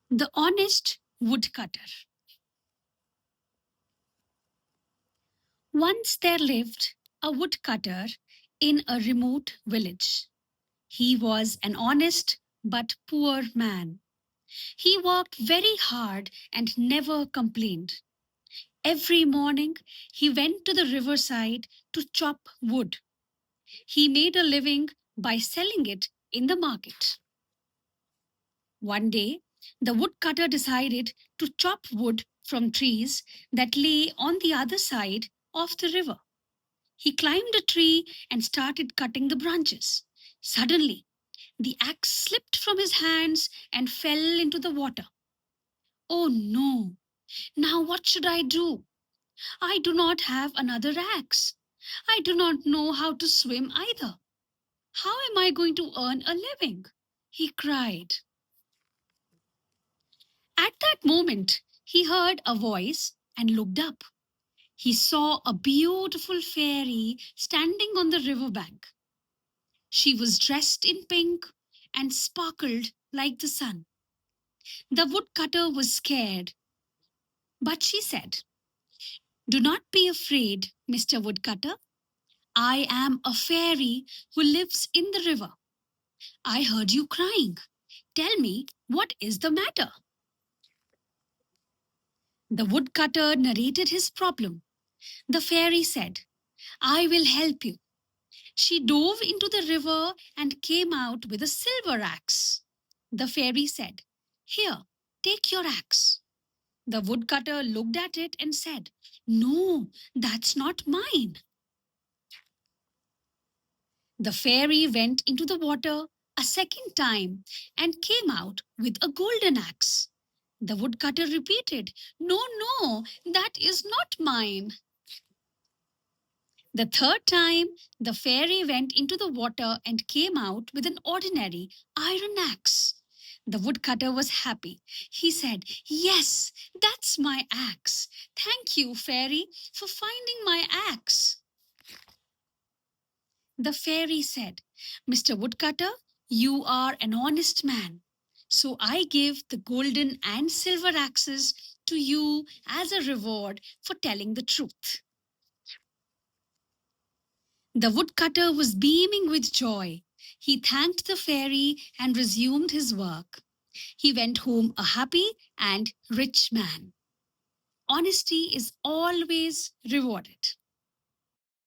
The Honest Woodcutter. Once there lived a woodcutter in a remote village. He was an honest but poor man. He worked very hard and never complained. Every morning he went to the riverside to chop wood. He made a living by selling it in the market. One day, the woodcutter decided to chop wood from trees that lay on the other side of the river. He climbed a tree and started cutting the branches. Suddenly, the axe slipped from his hands and fell into the water. Oh no! Now what should I do? I do not have another axe. I do not know how to swim either. How am I going to earn a living? He cried. At that moment, he heard a voice and looked up. He saw a beautiful fairy standing on the river bank. She was dressed in pink and sparkled like the sun. The woodcutter was scared, but she said, "Do not be afraid, Mr. Woodcutter. I am a fairy who lives in the river. I heard you crying. Tell me, what is the matter?" The woodcutter narrated his problem. The fairy said, "I will help you." She dove into the river and came out with a silver axe. The fairy said, "Here, take your axe." The woodcutter looked at it and said, "No, that's not mine." The fairy went into the water a second time and came out with a golden axe. The woodcutter repeated, "No, no, that is not mine." The third time, the fairy went into the water and came out with an ordinary iron axe. The woodcutter was happy. He said, "Yes, that's my axe. Thank you, fairy, for finding my axe." The fairy said, "Mr. Woodcutter, you are an honest man. So I give the golden and silver axes to you as a reward for telling the truth." The woodcutter was beaming with joy. He thanked the fairy and resumed his work. He went home a happy and rich man. Honesty is always rewarded.